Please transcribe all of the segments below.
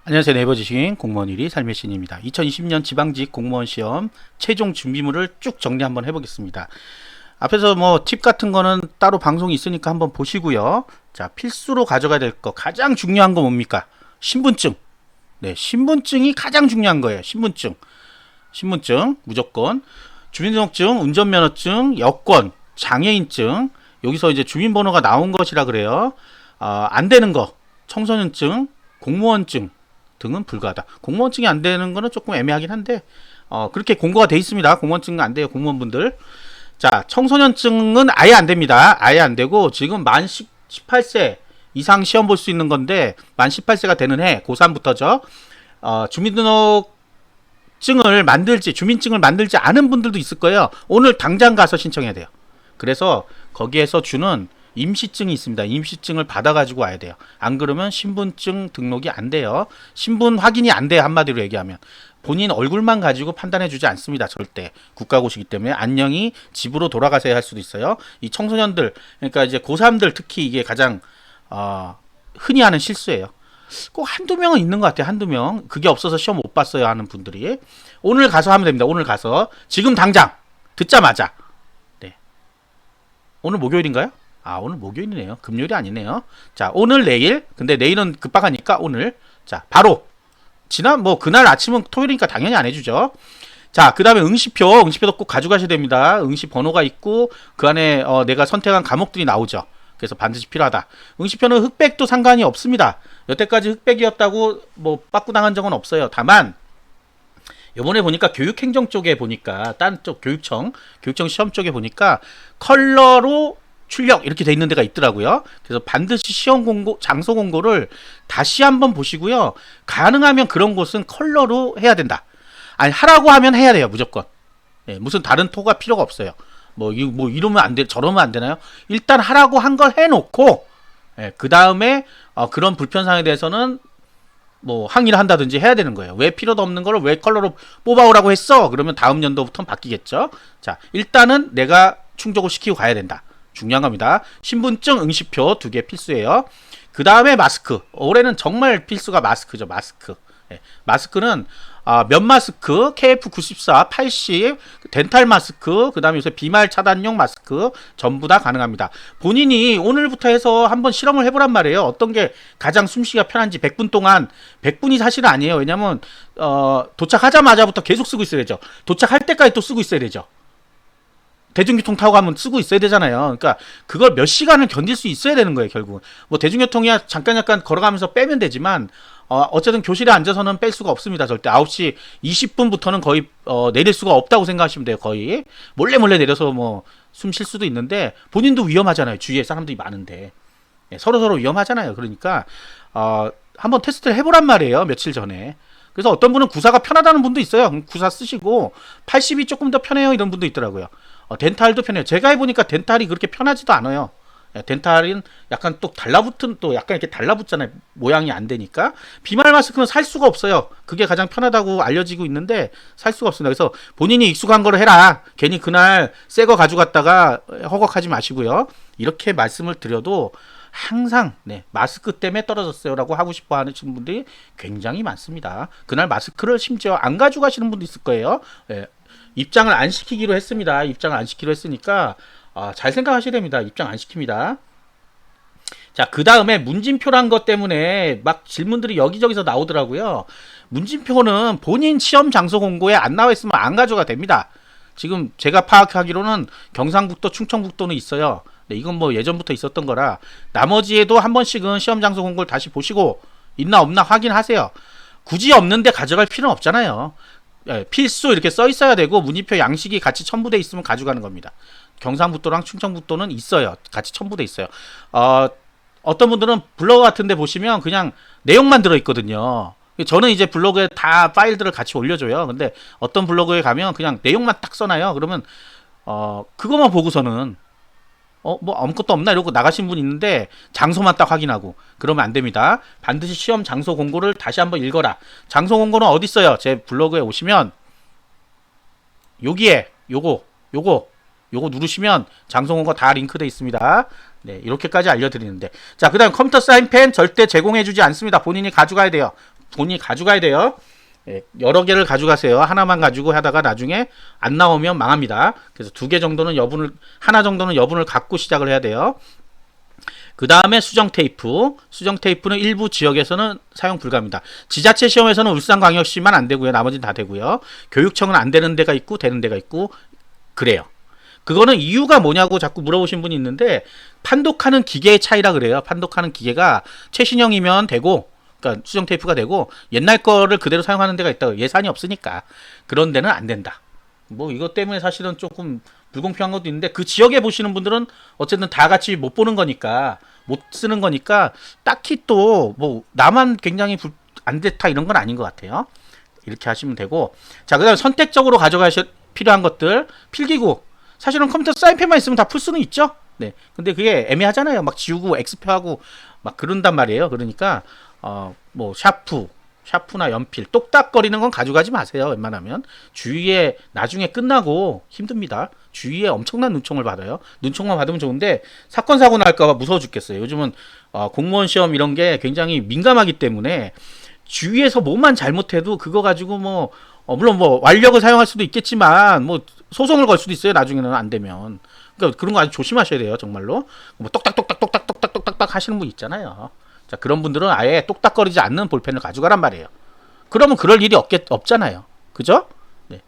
안녕하세요. 네이버 지식 공무원 1위 삶의 신입니다. 2020년 지방직 공무원 시험 최종 준비물을 쭉 정리 한번 해보겠습니다. 앞에서 뭐 팁 같은 거는 따로 방송이 있으니까 한번 보시고요. 자, 필수로 가져가야 될 거 가장 중요한 거 뭡니까? 신분증. 네, 신분증이 가장 중요한 거예요. 신분증 무조건. 주민등록증, 운전면허증, 여권, 장애인증. 여기서 이제 주민번호가 나온 것이라 그래요. 안 되는 거 청소년증, 공무원증 등은 불가하다. 공무원증이 안 되는 거는 조금 애매하긴 한데 그렇게 공고가 돼 있습니다. 공무원증은 안 돼요. 공무원분들. 자, 청소년증은 아예 안 됩니다. 아예 안 되고 지금 만 18세 이상 시험 볼 수 있는 건데 만 18세가 되는 해 고3부터죠. 주민증을 만들지 않은 분들도 있을 거예요. 오늘 당장 가서 신청해야 돼요. 그래서 거기에서 주는 임시증이 있습니다. 임시증을 받아가지고 와야 돼요. 안 그러면 신분증 등록이 안 돼요. 신분 확인이 안 돼요. 한마디로 얘기하면. 본인 얼굴만 가지고 판단해주지 않습니다. 절대. 국가고시기 때문에 안녕히 집으로 돌아가셔야 할 수도 있어요. 이 청소년들, 그러니까 이제 고3들 특히 이게 가장 흔히 하는 실수예요. 꼭 한두 명은 있는 것 같아요. 한두 명. 그게 없어서 시험 못 봤어요 하는 분들이. 오늘 가서 하면 됩니다. 오늘 가서. 지금 당장 듣자마자. 네. 오늘 목요일인가요? 오늘 목요일이네요. 금요일이 아니네요. 자, 오늘 내일. 근데 내일은 급박하니까 오늘. 자, 바로 그날 아침은 토요일이니까 당연히 안 해주죠. 자, 그 다음에 응시표도 꼭 가져가셔야 됩니다. 응시 번호가 있고 그 안에 내가 선택한 과목들이 나오죠. 그래서 반드시 필요하다. 응시표는 흑백도 상관이 없습니다. 여태까지 흑백이었다고 뭐 빠꾸당한 적은 없어요. 다만 요번에 보니까 교육행정 쪽에 보니까 딴 쪽 교육청 시험 쪽에 보니까 컬러로 출력 이렇게 돼 있는 데가 있더라고요. 그래서 반드시 시험 공고, 장소 공고를 다시 한번 보시고요. 가능하면 그런 곳은 컬러로 해야 된다. 아니, 하라고 하면 해야 돼요. 무조건. 네, 무슨 다른 토가 필요가 없어요. 뭐 이러면 안 돼, 저러면 안 되나요? 일단 하라고 한 걸 해놓고, 그 다음에 그런 불편사항에 대해서는 뭐 항의를 한다든지 해야 되는 거예요. 왜 필요도 없는 거를 왜 컬러로 뽑아오라고 했어? 그러면 다음 연도부터는 바뀌겠죠. 자, 일단은 내가 충족을 시키고 가야 된다. 중요한 겁니다. 신분증, 응시표 2개 필수예요. 그 다음에 마스크. 올해는 정말 필수가 마스크죠. 마스크. 마스크는 면 마스크, KF94, 80, 덴탈 마스크, 그 다음에 요새 비말 차단용 마스크 전부 다 가능합니다. 본인이 오늘부터 해서 한번 실험을 해보란 말이에요. 어떤 게 가장 숨쉬기가 편한지 100분 동안 100분이 사실은 아니에요. 왜냐면 도착하자마자부터 계속 쓰고 있어야 되죠. 도착할 때까지 또 쓰고 있어야 되죠. 대중교통 타고 가면 쓰고 있어야 되잖아요. 그러니까 그걸 몇 시간을 견딜 수 있어야 되는 거예요, 결국은. 뭐 대중교통이야 잠깐 걸어가면서 빼면 되지만 어쨌든 교실에 앉아서는 뺄 수가 없습니다. 절대 9시 20분부터는 거의 내릴 수가 없다고 생각하시면 돼요. 거의 몰래 내려서 뭐 숨 쉴 수도 있는데 본인도 위험하잖아요. 주위에 사람들이 많은데. 서로 위험하잖아요. 그러니까 한번 테스트를 해보란 말이에요. 며칠 전에. 그래서 어떤 분은 94가 편하다는 분도 있어요. 94 쓰시고 80이 조금 더 편해요. 이런 분도 있더라고요. 덴탈도 편해요. 제가 해보니까 덴탈이 그렇게 편하지도 않아요. 덴탈은 약간 또 달라붙은 또 약간 이렇게 달라붙잖아요. 모양이 안 되니까. 비말 마스크는 살 수가 없어요. 그게 가장 편하다고 알려지고 있는데 살 수가 없습니다. 그래서 본인이 익숙한 거를 해라. 괜히 그날 새 거 가져갔다가 허걱하지 마시고요. 이렇게 말씀을 드려도 항상 마스크 때문에 떨어졌어요라고 하고 싶어 하는 분들이 굉장히 많습니다. 그날 마스크를 심지어 안 가져가시는 분도 있을 거예요. 입장을 안 시키기로 했습니다. 입장을 안 시키기로 했으니까 잘 생각하셔야 됩니다. 입장 안 시킵니다. 자, 그 다음에 문진표란 것 때문에 막 질문들이 여기저기서 나오더라고요. 문진표는 본인 시험 장소 공고에 안 나와 있으면 안 가져가 됩니다. 지금 제가 파악하기로는 경상북도, 충청북도는 있어요. 이건 뭐 예전부터 있었던 거라 나머지에도 한 번씩은 시험 장소 공고를 다시 보시고 있나 없나 확인하세요. 굳이 없는데 가져갈 필요는 없잖아요. 필수 이렇게 써 있어야 되고 문의표 양식이 같이 첨부돼 있으면 가져가는 겁니다. 경상북도랑 충청북도는 있어요. 같이 첨부돼 있어요. 어떤 분들은 블로그 같은데 보시면 그냥 내용만 들어있거든요. 저는 이제 블로그에 다 파일들을 같이 올려줘요. 근데 어떤 블로그에 가면 그냥 내용만 딱 써놔요. 그러면 그것만 보고서는 뭐 아무것도 없나 이러고 나가신 분 있는데 장소만 딱 확인하고 그러면 안 됩니다. 반드시 시험 장소 공고를 다시 한번 읽어라. 장소 공고는 어디 있어요? 제 블로그에 오시면 여기에 요거 누르시면 장소 공고 다 링크돼 있습니다. 네, 이렇게까지 알려드리는데 자, 그 다음 컴퓨터 사인펜 절대 제공해주지 않습니다. 본인이 가져가야 돼요. 본인이 가져가야 돼요. 예, 여러 개를 가져가세요. 하나만 가지고 하다가 나중에 안 나오면 망합니다. 그래서 2개 정도는 여분을, 하나 정도는 여분을 갖고 시작을 해야 돼요. 그 다음에 수정 테이프. 수정 테이프는 일부 지역에서는 사용 불가합니다. 지자체 시험에서는 울산광역시만 안 되고요. 나머지는 다 되고요. 교육청은 안 되는 데가 있고 되는 데가 있고 그래요. 그거는 이유가 뭐냐고 자꾸 물어보신 분이 있는데 판독하는 기계의 차이라 그래요. 판독하는 기계가 최신형이면 되고, 그러니까 수정 테이프가 되고, 옛날 거를 그대로 사용하는 데가 있다고. 예산이 없으니까 그런 데는 안 된다. 뭐 이것 때문에 사실은 조금 불공평한 것도 있는데, 그 지역에 보시는 분들은 어쨌든 다 같이 못 보는 거니까, 못 쓰는 거니까 딱히 또 뭐 나만 굉장히 안 됐다 이런 건 아닌 것 같아요. 이렇게 하시면 되고, 자, 그다음에 선택적으로 가져가실 필요한 것들, 필기구. 사실은 컴퓨터 사인펜만 있으면 다 풀 수는 있죠. 네. 근데 그게 애매하잖아요. 막 지우고 X표하고 막 그런단 말이에요. 그러니까 뭐 샤프나 연필, 똑딱거리는 건 가져가지 마세요. 웬만하면 주위에 나중에 끝나고 힘듭니다. 주위에 엄청난 눈총을 받아요. 눈총만 받으면 좋은데 사건 사고 날까봐 무서워 죽겠어요. 요즘은 공무원 시험 이런 게 굉장히 민감하기 때문에 주위에서 뭐만 잘못해도 그거 가지고 뭐 물론 뭐 완력을 사용할 수도 있겠지만 뭐 소송을 걸 수도 있어요. 나중에는 안 되면. 그러니까 그런 거 아주 조심하셔야 돼요. 정말로. 뭐 똑딱똑딱똑딱똑딱똑딱 하시는 분 있잖아요. 자, 그런 분들은 아예 똑딱거리지 않는 볼펜을 가져가란 말이에요. 그러면 그럴 일이 없잖아요. 그죠? 네.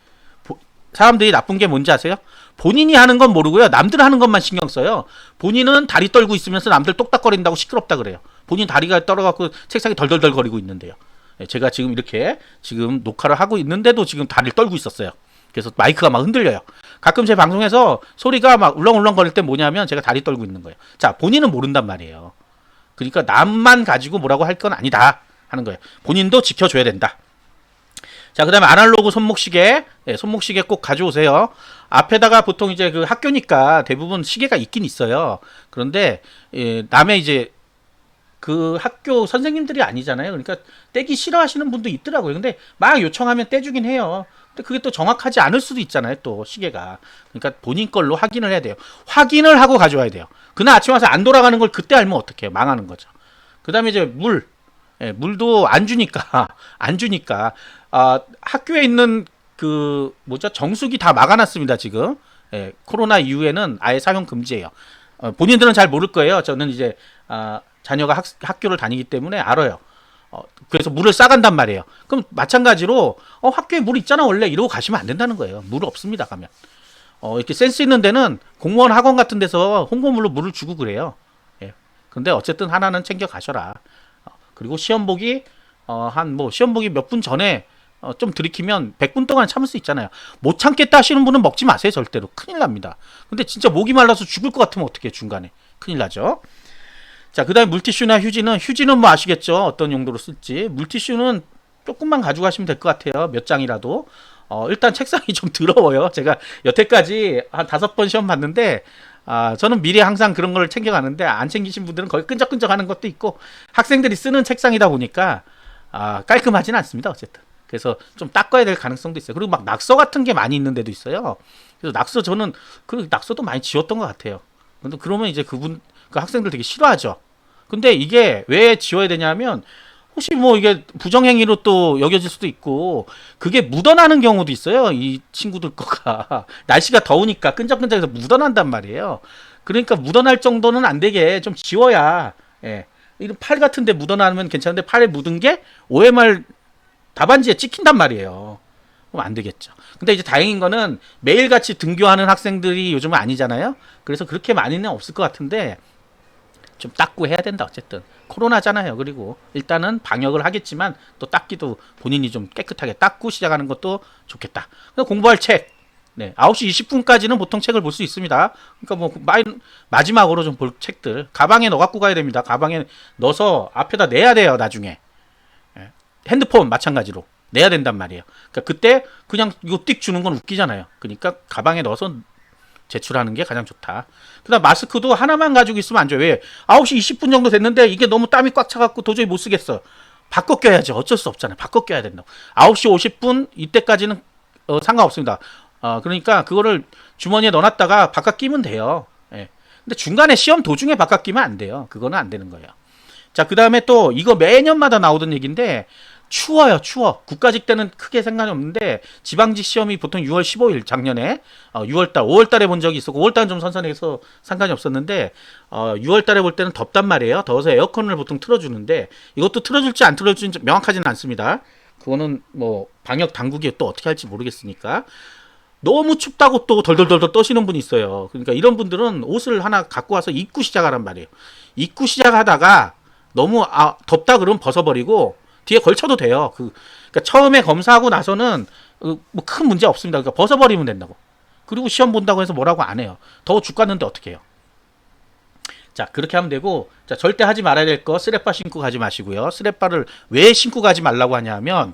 사람들이 나쁜 게 뭔지 아세요? 본인이 하는 건 모르고요. 남들 하는 것만 신경 써요. 본인은 다리 떨고 있으면서 남들 똑딱거린다고 시끄럽다 그래요. 본인 다리가 떨어갖고 책상에 덜덜덜 거리고 있는데요. 제가 지금 이렇게 지금 녹화를 하고 있는데도 지금 다리를 떨고 있었어요. 그래서 마이크가 막 흔들려요. 가끔 제 방송에서 소리가 막 울렁울렁 거릴 때 뭐냐면 제가 다리 떨고 있는 거예요. 자, 본인은 모른단 말이에요. 그러니까 남만 가지고 뭐라고 할 건 아니다 하는 거예요. 본인도 지켜줘야 된다. 자, 그 다음에 아날로그 손목시계. 네, 손목시계 꼭 가져오세요. 앞에다가 보통 이제 그 학교니까 대부분 시계가 있긴 있어요. 그런데 남의 이제 그 학교 선생님들이 아니잖아요. 그러니까 떼기 싫어하시는 분도 있더라고요. 근데 막 요청하면 떼주긴 해요. 근데 그게 또 정확하지 않을 수도 있잖아요. 또 시계가. 그러니까 본인 걸로 확인을 해야 돼요. 확인을 하고 가져와야 돼요. 그날 아침 와서 안 돌아가는 걸 그때 알면 어떡해요. 망하는 거죠. 그 다음에 이제 물. 물도 안 주니까 학교에 있는 그 정수기 다 막아놨습니다. 지금. 코로나 이후에는 아예 사용 금지예요. 본인들은 잘 모를 거예요. 저는 이제 자녀가 학교를 다니기 때문에 알아요. 그래서 물을 싸간단 말이에요. 그럼 마찬가지로 학교에 물 있잖아 원래 이러고 가시면 안 된다는 거예요. 물 없습니다 가면. 이렇게 센스 있는 데는 공무원 학원 같은 데서 홍보물로 물을 주고 그래요. 예. 근데 어쨌든 하나는 챙겨 가셔라. 그리고 시험보기 시험보기 몇 분 전에 좀 들이키면 100분 동안 참을 수 있잖아요. 못 참겠다 하시는 분은 먹지 마세요. 절대로. 큰일 납니다. 근데 진짜 목이 말라서 죽을 것 같으면 어떻게 해요, 중간에. 큰일 나죠. 자, 그 다음에 물티슈나 휴지는 뭐 아시겠죠? 어떤 용도로 쓸지. 물티슈는 조금만 가져가시면 될 것 같아요. 몇 장이라도. 일단 책상이 좀 더러워요. 제가 여태까지 한 5번 시험 봤는데, 저는 미리 항상 그런 걸 챙겨가는데, 안 챙기신 분들은 거의 끈적끈적 하는 것도 있고, 학생들이 쓰는 책상이다 보니까, 깔끔하진 않습니다. 어쨌든. 그래서 좀 닦아야 될 가능성도 있어요. 그리고 막 낙서 같은 게 많이 있는 데도 있어요. 그래서 저는 그 낙서도 많이 지웠던 것 같아요. 근데 그러면 이제 그 학생들 되게 싫어하죠. 근데 이게 왜 지워야 되냐면 혹시 뭐 이게 부정행위로 또 여겨질 수도 있고 그게 묻어나는 경우도 있어요. 이 친구들 거가 날씨가 더우니까 끈적끈적해서 묻어난단 말이에요. 그러니까 묻어날 정도는 안 되게 좀 지워야 이런 팔 같은데 묻어나면 괜찮은데 팔에 묻은 게 OMR 답안지에 찍힌단 말이에요. 그럼 안 되겠죠. 근데 이제 다행인 거는 매일같이 등교하는 학생들이 요즘은 아니잖아요. 그래서 그렇게 많이는 없을 것 같은데 좀 닦고 해야 된다. 어쨌든 코로나잖아요. 그리고 일단은 방역을 하겠지만 또 닦기도 본인이 좀 깨끗하게 닦고 시작하는 것도 좋겠다. 공부할 책. 9시 20분까지는 보통 책을 볼 수 있습니다. 그러니까 뭐 마지막으로 좀 볼 책들 가방에 넣어 갖고 가야 됩니다. 가방에 넣어서 앞에다 내야 돼요. 나중에. 핸드폰 마찬가지로 내야 된단 말이에요. 그러니까 그때 그냥 이거 띡 주는 건 웃기잖아요. 그러니까 가방에 넣어서 제출하는 게 가장 좋다. 그다음 마스크도 하나만 가지고 있으면 안 좋아요. 왜? 9시 20분 정도 됐는데 이게 너무 땀이 꽉 차갖고 도저히 못 쓰겠어. 바꿔 껴야죠. 어쩔 수 없잖아요. 바꿔 껴야 된다고. 9시 50분 이때까지는 상관없습니다. 그러니까 그거를 주머니에 넣어놨다가 바깥 끼면 돼요. 근데 중간에 시험 도중에 바깥 끼면 안 돼요. 그거는 안 되는 거예요. 자, 그 다음에 또 이거 매년마다 나오던 얘기인데 추워요, 추워. 국가직 때는 크게 상관이 없는데 지방직 시험이 보통 6월 15일 작년에 6월달, 5월달에 본 적이 있었고 5월달은 좀 선선해서 상관이 없었는데 6월달에 볼 때는 덥단 말이에요. 더워서 에어컨을 보통 틀어주는데 이것도 틀어줄지 안 틀어줄지 명확하지는 않습니다. 그거는 뭐 방역 당국이 또 어떻게 할지 모르겠으니까. 너무 춥다고 또 덜덜덜덜 떠시는 분이 있어요. 그러니까 이런 분들은 옷을 하나 갖고 와서 입고 시작하란 말이에요. 입고 시작하다가 너무 덥다 그러면 벗어버리고 뒤에 걸쳐도 돼요. 그러니까 처음에 검사하고 나서는 뭐 큰 문제 없습니다. 그러니까 벗어버리면 된다고. 그리고 시험 본다고 해서 뭐라고 안 해요. 더워 죽겠는데 어떻게 해요? 자, 그렇게 하면 되고, 자, 절대 하지 말아야 될 거, 쓰레빠 신고 가지 마시고요. 쓰레빠를 왜 신고 가지 말라고 하냐면,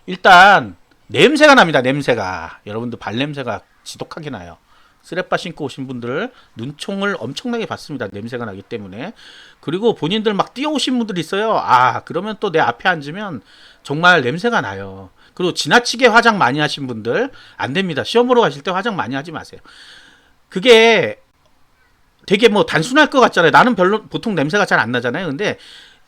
일단, 냄새가 납니다, 냄새가. 여러분들 발냄새가 지독하게 나요. 쓰레빠 신고 오신 분들 눈총을 엄청나게 받습니다. 냄새가 나기 때문에. 그리고 본인들 막 뛰어오신 분들 있어요. 그러면 또 내 앞에 앉으면 정말 냄새가 나요. 그리고 지나치게 화장 많이 하신 분들 안 됩니다. 시험 보러 가실 때 화장 많이 하지 마세요. 그게 되게 뭐 단순할 것 같잖아요. 나는 별로 보통 냄새가 잘 안 나잖아요. 근데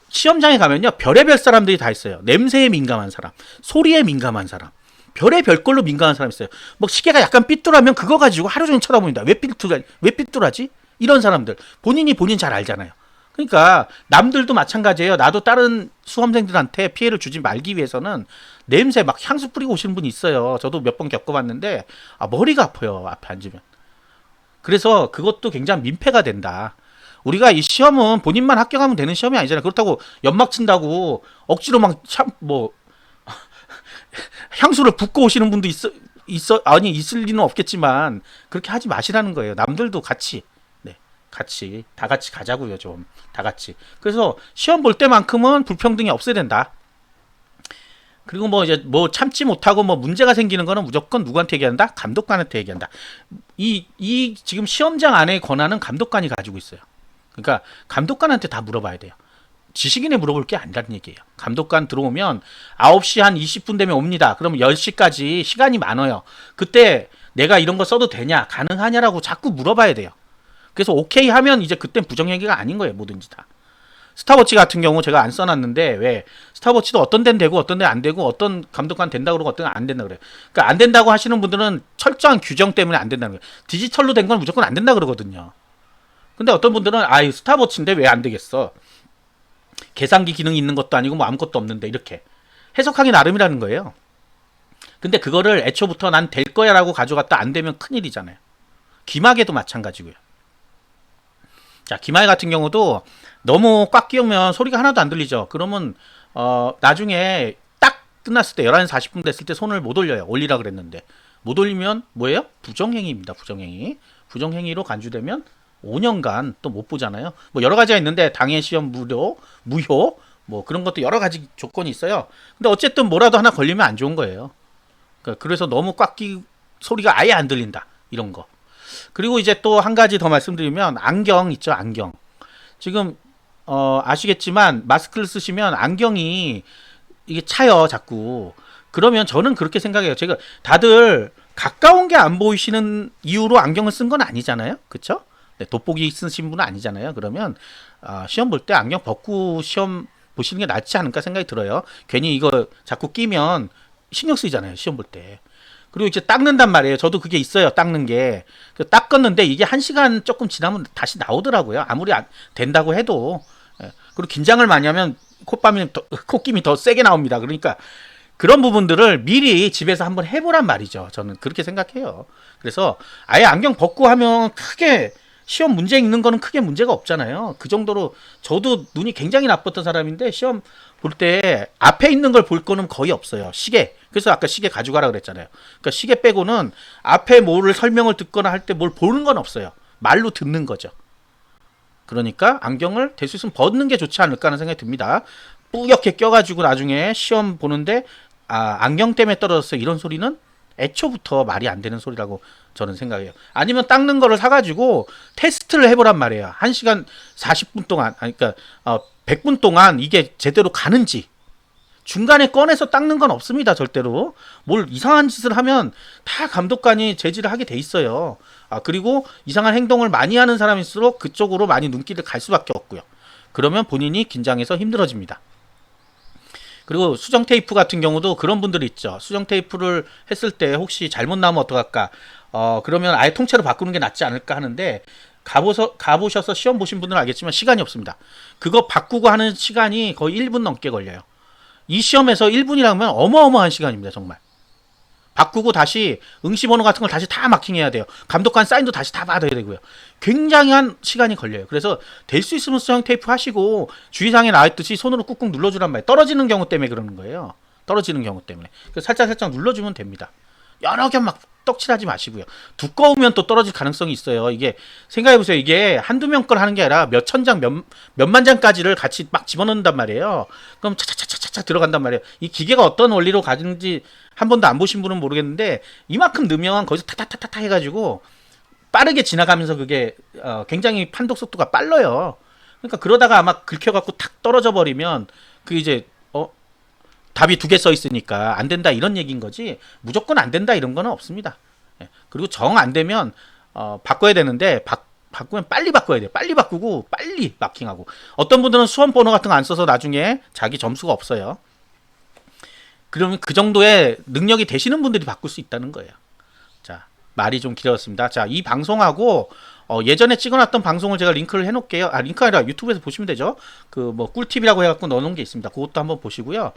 시험장에 가면요, 별의별 사람들이 다 있어요. 냄새에 민감한 사람, 소리에 민감한 사람, 별의별 걸로 민감한 사람 있어요. 뭐 시계가 약간 삐뚤하면 그거 가지고 하루 종일 쳐다봅니다. 왜 삐뚤하지? 이런 사람들 본인 잘 알잖아요. 그러니까 남들도 마찬가지예요. 나도 다른 수험생들한테 피해를 주지 말기 위해서는 냄새 막 향수 뿌리고 오시는 분이 있어요. 저도 몇 번 겪어봤는데 머리가 아파요. 앞에 앉으면. 그래서 그것도 굉장히 민폐가 된다. 우리가 이 시험은 본인만 합격하면 되는 시험이 아니잖아요. 그렇다고 연막 친다고 억지로 막 향수를 붓고 오시는 분도 있을 리는 없겠지만 그렇게 하지 마시라는 거예요. 남들도 같이 다 같이 가자고요. 좀 다 같이. 그래서 시험 볼 때만큼은 불평등이 없어야 된다. 그리고 뭐 이제 뭐 참지 못하고 뭐 문제가 생기는 거는 무조건 누구한테 얘기한다? 감독관한테 얘기한다. 이 지금 시험장 안에 권한은 감독관이 가지고 있어요. 그러니까 감독관한테 다 물어봐야 돼요. 지식인에 물어볼 게 아니라는 얘기예요. 감독관 들어오면 9시 한 20분 되면 옵니다. 그러면 10시까지 시간이 많아요. 그때 내가 이런 거 써도 되냐, 가능하냐라고 자꾸 물어봐야 돼요. 그래서 오케이 하면 이제 그땐 부정행위가 아닌 거예요. 뭐든지 다. 스타워치 같은 경우 제가 안 써놨는데 왜 스타워치도 어떤 데는 되고 어떤 데는 안 되고 어떤 감독관 된다고 그러고 어떤 데는 안 된다고 그래요. 그러니까 안 된다고 하시는 분들은 철저한 규정 때문에 안 된다는 거예요. 디지털로 된 건 무조건 안 된다 그러거든요. 근데 어떤 분들은 스타워치인데 왜 안 되겠어? 계산기 기능이 있는 것도 아니고 뭐 아무것도 없는데 이렇게 해석하기 나름이라는 거예요. 근데 그거를 애초부터 난 될 거야 라고 가져갔다 안 되면 큰일이잖아요. 기막에도 마찬가지고요. 자, 기말 같은 경우도 너무 꽉 끼우면 소리가 하나도 안 들리죠. 그러면 나중에 딱 끝났을 때 11시 40분 됐을 때 손을 못 올려요. 올리라 그랬는데 못 올리면 뭐예요? 부정행위입니다. 부정행위로 간주되면 5년간 또 못 보잖아요. 뭐 여러 가지가 있는데 당해 시험 무효 뭐 그런 것도 여러 가지 조건이 있어요. 근데 어쨌든 뭐라도 하나 걸리면 안 좋은 거예요. 그래서 너무 꽉 끼 소리가 아예 안 들린다. 이런 거. 그리고 이제 또 한 가지 더 말씀드리면 안경 있죠, 안경. 지금 아시겠지만 마스크를 쓰시면 안경이 이게 차요, 자꾸. 그러면 저는 그렇게 생각해요. 제가 다들 가까운 게 안 보이시는 이유로 안경을 쓴 건 아니잖아요, 그렇죠? 네, 돋보기 쓰신 분은 아니잖아요. 그러면 시험 볼 때 안경 벗고 시험 보시는 게 낫지 않을까 생각이 들어요. 괜히 이거 자꾸 끼면 신경 쓰이잖아요, 시험 볼 때. 그리고 이제 닦는단 말이에요. 저도 그게 있어요. 닦는 게. 닦았는데 이게 1시간 조금 지나면 다시 나오더라고요. 아무리 된다고 해도. 그리고 긴장을 많이 하면 콧김이 더 세게 나옵니다. 그러니까 그런 부분들을 미리 집에서 한번 해보란 말이죠. 저는 그렇게 생각해요. 그래서 아예 안경 벗고 하면 크게 시험 문제 읽는 거는 크게 문제가 없잖아요. 그 정도로 저도 눈이 굉장히 나빴던 사람인데 시험 볼 때 앞에 있는 걸 볼 거는 거의 없어요. 시계. 그래서 아까 시계 가져가라 그랬잖아요. 그러니까 시계 빼고는 앞에 뭐를 설명을 듣거나 할 때 뭘 보는 건 없어요. 말로 듣는 거죠. 그러니까 안경을 될 수 있으면 벗는 게 좋지 않을까 하는 생각이 듭니다. 뿌옇게 껴가지고 나중에 시험 보는데 안경 때문에 떨어졌어요. 이런 소리는 애초부터 말이 안 되는 소리라고 저는 생각해요. 아니면 닦는 거를 사가지고 테스트를 해보란 말이에요. 1시간 40분 동안, 그러니까 100분 동안 이게 제대로 가는지. 중간에 꺼내서 닦는 건 없습니다. 절대로. 뭘 이상한 짓을 하면 다 감독관이 제지를 하게 돼 있어요. 그리고 이상한 행동을 많이 하는 사람일수록 그쪽으로 많이 눈길을 갈 수밖에 없고요. 그러면 본인이 긴장해서 힘들어집니다. 그리고 수정 테이프 같은 경우도 그런 분들이 있죠. 수정 테이프를 했을 때 혹시 잘못 나오면 어떡할까? 그러면 아예 통째로 바꾸는 게 낫지 않을까 하는데, 가보셔서 시험 보신 분들은 알겠지만 시간이 없습니다. 그거 바꾸고 하는 시간이 거의 1분 넘게 걸려요. 이 시험에서 1분이라면 어마어마한 시간입니다, 정말. 바꾸고 다시 응시번호 같은 걸 다시 다 마킹해야 돼요. 감독관 사인도 다시 다 받아야 되고요. 굉장한 시간이 걸려요. 그래서 될 수 있으면 수정 테이프 하시고 주의사항에 나와있듯이 손으로 꾹꾹 눌러주란 말이에요. 떨어지는 경우 때문에 그러는 거예요. 떨어지는 경우 때문에. 그래서 살짝 눌러주면 됩니다. 여러 겹 막 떡칠하지 마시고요. 두꺼우면 또 떨어질 가능성이 있어요. 이게 생각해보세요. 이게 한두 명 걸 하는 게 아니라 몇 천 장, 몇만 장까지를 같이 막 집어넣는단 말이에요. 그럼 차차차차차 들어간단 말이에요. 이 기계가 어떤 원리로 가는지 한 번도 안 보신 분은 모르겠는데, 이만큼 넣으면 거기서 타타타타 해가지고 빠르게 지나가면서 그게 굉장히 판독 속도가 빨라요. 그러니까 그러다가 아마 긁혀갖고 탁 떨어져 버리면 그 이제 답이 두 개 써 있으니까 안 된다 이런 얘기인 거지, 무조건 안 된다 이런 거는 없습니다. 그리고 정 안 되면 바꿔야 되는데, 바꾸면 빨리 바꿔야 돼요. 빨리 바꾸고 빨리 마킹하고. 어떤 분들은 수험 번호 같은 거 안 써서 나중에 자기 점수가 없어요. 그러면 그 정도의 능력이 되시는 분들이 바꿀 수 있다는 거예요. 자, 말이 좀 길었습니다. 자, 이 방송하고 예전에 찍어놨던 방송을 제가 링크를 해놓을게요. 링크가 아니라 유튜브에서 보시면 되죠. 그 뭐 꿀팁이라고 해갖고 넣어놓은 게 있습니다. 그것도 한번 보시고요.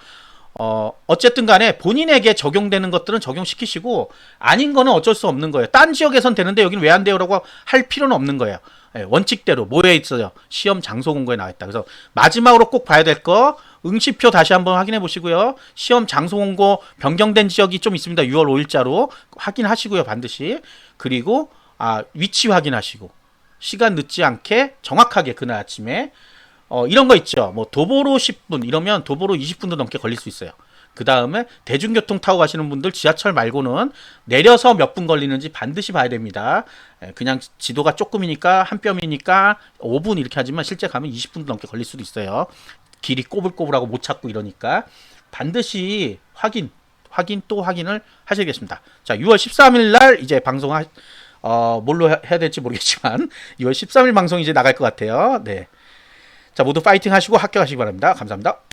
어쨌든 간에 본인에게 적용되는 것들은 적용시키시고, 아닌 거는 어쩔 수 없는 거예요. 딴 지역에선 되는데 여기는 왜 안 돼요? 라고 할 필요는 없는 거예요. 원칙대로 뭐에 있어요? 시험 장소 공고에 나와 있다. 그래서 마지막으로 꼭 봐야 될 거, 응시표 다시 한번 확인해 보시고요. 시험 장소 공고 변경된 지역이 좀 있습니다. 6월 5일자로 확인하시고요. 반드시. 그리고 위치 확인하시고, 시간 늦지 않게 정확하게 그날 아침에 이런 거 있죠. 뭐 도보로 10분 이러면 도보로 20분도 넘게 걸릴 수 있어요. 그 다음에 대중교통 타고 가시는 분들 지하철 말고는 내려서 몇 분 걸리는지 반드시 봐야 됩니다. 그냥 지도가 조금이니까 한 뼘이니까 5분 이렇게 하지만 실제 가면 20분도 넘게 걸릴 수도 있어요. 길이 꼬불꼬불하고 못 찾고 이러니까 반드시 확인 또 확인을 하셔야겠습니다. 자, 6월 13일 날 이제 방송 뭘로 해야 될지 모르겠지만 6월 13일 방송 이제 나갈 것 같아요. 네. 자, 모두 파이팅 하시고 합격하시기 바랍니다. 감사합니다.